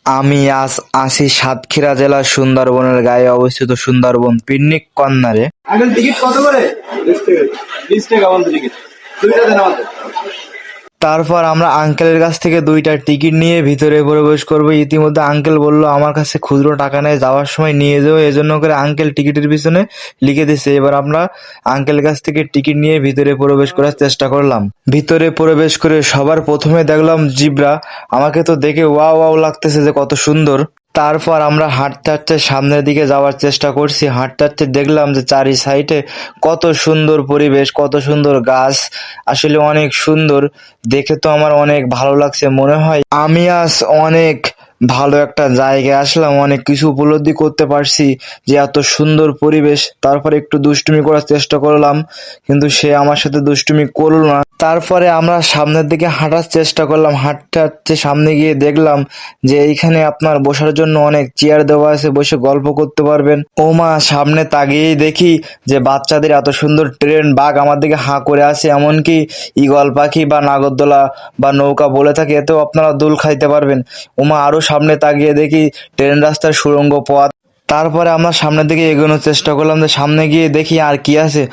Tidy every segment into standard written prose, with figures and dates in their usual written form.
আমি আজ আছি সাতক্ষীরা জেলার সুন্দরবনের গায়ে অবস্থিত সুন্দরবন পিকনিক কর্নারে। আঙ্কেল টিকিট কত করে? 20 টাকা। 20 টাকা আমাদের টিকিট। দুইটা দেন আমাদের। তারপর আমরা আঙ্কেলের কাছ থেকে 2টা টিকিট নিয়ে ভিতরে প্রবেশ করব। ইতিমধ্যে আঙ্কেল বলল আমার কাছে খুচরো টাকা নেই, যাওয়ার সময় নিয়ে যাবো, এজন্য করে আঙ্কেল টিকিটের পিছনে লিখে দিচ্ছে। এবার আমরা আঙ্কেলের কাছ থেকে টিকিট নিয়ে ভিতরে প্রবেশ করার চেষ্টা করলাম। ভিতরে প্রবেশ করে সবার প্রথমে দেখলাম জিব্রা। আমাকে তো দেখে ওয়াও ওয়াও লাগতেছে যে কত সুন্দর। তারপর আমরা হাঁটতে হাঁটতে সামনের দিকে যাওয়ার চেষ্টা করছি। হাঁটতে হাঁটতে দেখলাম যে চারি সাইডে কত সুন্দর পরিবেশ, কত সুন্দর গাছ, আসলে অনেক সুন্দর। দেখে তো আমার অনেক ভালো লাগছে, মনে হয় আমি আজ অনেক ভালো একটা জায়গায় আসলাম, অনেক কিছু উপলব্ধি করতে পারছি যে এত সুন্দর পরিবেশ। তারপরে একটু দুষ্টুমি করার চেষ্টা করলাম, কিন্তু সে আমার সাথে দুষ্টুমি করলো না। তারপরে আমরা সামনের দিকে হাঁটার চেষ্টা করলাম। হাঁটতে হাঁটতে সামনে গিয়ে দেখলাম যে এইখানে আপনার বসার জন্য অনেক চেয়ার দেওয়া আছে, বসে গল্প করতে পারবেন। ও মা, সামনে তাকিয়েই দেখি যে বাচ্চাদের এত সুন্দর ট্রেন, বাঘ আমার দিকে হাঁ করে আছে। এমনকি ঈগল পাখি বা নাগরদোলা বা নৌকা বলে থাকে, এতেও আপনারা দোল খাইতে পারবেন। ওমা, আরো সামনে তাকিয়ে দেখি ট্রেন রাস্তার সুড়ঙ্গ পথ। তারপরে আমরা সামনের দিকে এগোনোর চেষ্টা করলাম, যে সামনে গিয়ে দেখি আর কি আছে।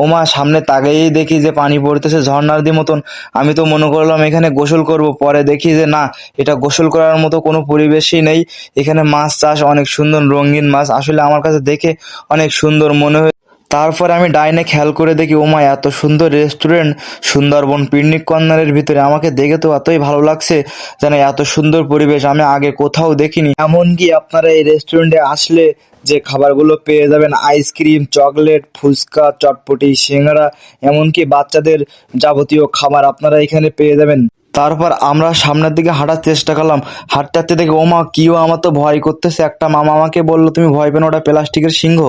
ওমা, সামনে তাকিয়েই দেখি যে পানি পড়তেছে ঝর্ণার দি মতন। আমি তো মনে করলাম এখানে গোসল করব, পরে দেখি যে না, এটা গোসল করার মতো কোনো পরিবেশই নেই। এখানে মাছ চাষ, অনেক সুন্দর রঙিন মাছ, আসলে আমার কাছে দেখে অনেক সুন্দর মনে হয়। তারপরে আমি ডাইনে খেয়াল করে দেখি, ওমা, এত সুন্দর রেস্টুরেন্ট সুন্দরবন পিকনিক কর্নারের ভিতরে। আমাকে দেখে তো এতই ভালো লাগছে যেন এত সুন্দর পরিবেশ আমি আগে কোথাও দেখিনি। এমনকি আপনারা এই রেস্টুরেন্টে আসলে যে খাবারগুলো পেয়ে যাবেন, আইসক্রিম, চকলেট, ফুচকা, চটপটি, সিঙ্গারা, এমনকি বাচ্চাদের যাবতীয় খাবার আপনারা এখানে পেয়ে যাবেন। তারপর আমরা সামনের দিকে হাঁটার চেষ্টা করলাম। হাঁটতে হাঁটতে দেখি, ওমা, কিও, আমার তো ভয় করতেছে। একটা মামা আমাকে বললো, তুমি ভয় পেন, ওটা প্লাস্টিকের সিংহ।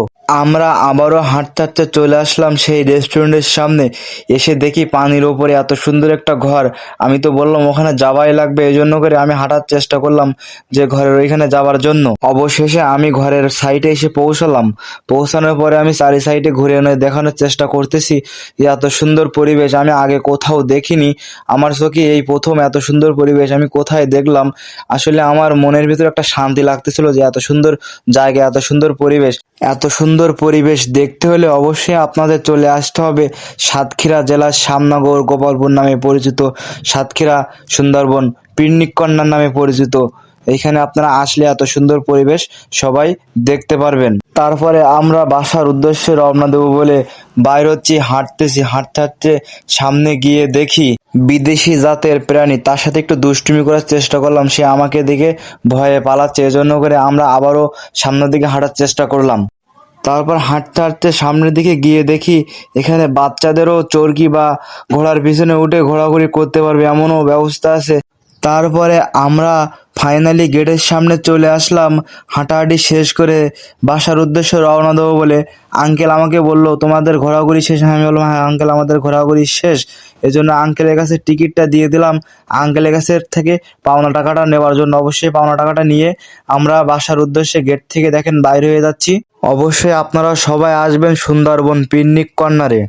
আমরা আবারও হাঁটতে হাঁটতে চলে আসলাম সেই রেস্টুরেন্টের সামনে। এসে দেখি পানির ওপরে এত সুন্দর একটা ঘর। আমি তো বললাম ওখানে যাওয়াই লাগবে, এই জন্য করে আমি হাঁটার চেষ্টা করলাম যে ঘরের ওইখানে যাওয়ার জন্য। অবশেষে আমি ঘরের সাইডে এসে পৌঁছালাম। পৌঁছানোর পরে আমি চারি সাইডে ঘুরে এনে দেখানোর চেষ্টা করতেছি যে এত সুন্দর পরিবেশ আমি আগে কোথাও দেখিনি। আমার চোখে এই প্রথম এত সুন্দর পরিবেশ আমি কোথায় দেখলাম। আসলে আমার মনের ভিতরে একটা শান্তি লাগতেছিল যে এত সুন্দর জায়গা, এত সুন্দর পরিবেশ। এত সুন্দর পরিবেশ দেখতে হলে অবশ্যই আপনাদের চলে আসতে হবে সাতক্ষীরা জেলার শ্যামনগর গোপালপুর নামে পরিচিত সাতক্ষীরা সুন্দরবন পিকনিক কর্নার নামে পরিচিত। এইখানে আপনারা আসলে এত সুন্দর পরিবেশ সবাই দেখতে পারবেন। তারপরে আমরা বাসার উদ্দেশ্যে রওনা দেবো বলে বাইর হচ্ছি। হাঁটতেছি, হাঁটতে হাঁটতে সামনে গিয়ে দেখি বিদেশি জাতের প্রাণী, তার সাথে একটু দুষ্টুমি করার চেষ্টা করলাম। সে আমাকে দেখে ভয়ে পালাচ্ছে, এজন্য করে আমরা আবারও সামনের দিকে হাঁটার চেষ্টা করলাম। তারপর হাঁটতে হাঁটতে সামনের দিকে গিয়ে দেখি এখানে বাচ্চাদেরও চরকি বা ঘোড়ার পিছনে উঠে ঘোরাঘুরি করতে পারবে, এমনও ব্যবস্থা আছে। তারপরে আমরা ফাইনালি গেটের সামনে চলে আসলাম। হাঁটাহাঁটি শেষ করে বাসার উদ্দেশ্যে রওনা দেবো বলে আঙ্কেল আমাকে বললো, তোমাদের ঘোরাঘুরি শেষ? আমি বললাম, হ্যাঁ আঙ্কেল, আমাদের ঘোরাঘুরি শেষ। এজন্য আঙ্কেলের কাছে টিকিটটা দিয়ে দিলাম, আঙ্কেলের কাছে থেকে পাওনা টাকাটা নেওয়ার জন্য। অবশ্যই পাওনা টাকাটা নিয়ে আমরা বাসার উদ্দেশ্যে গেট থেকে দেখেন বাইরে হয়ে যাচ্ছি। অবশ্যই আপনারা সবাই আসবেন সুন্দরবন পিকনিক কর্নারে।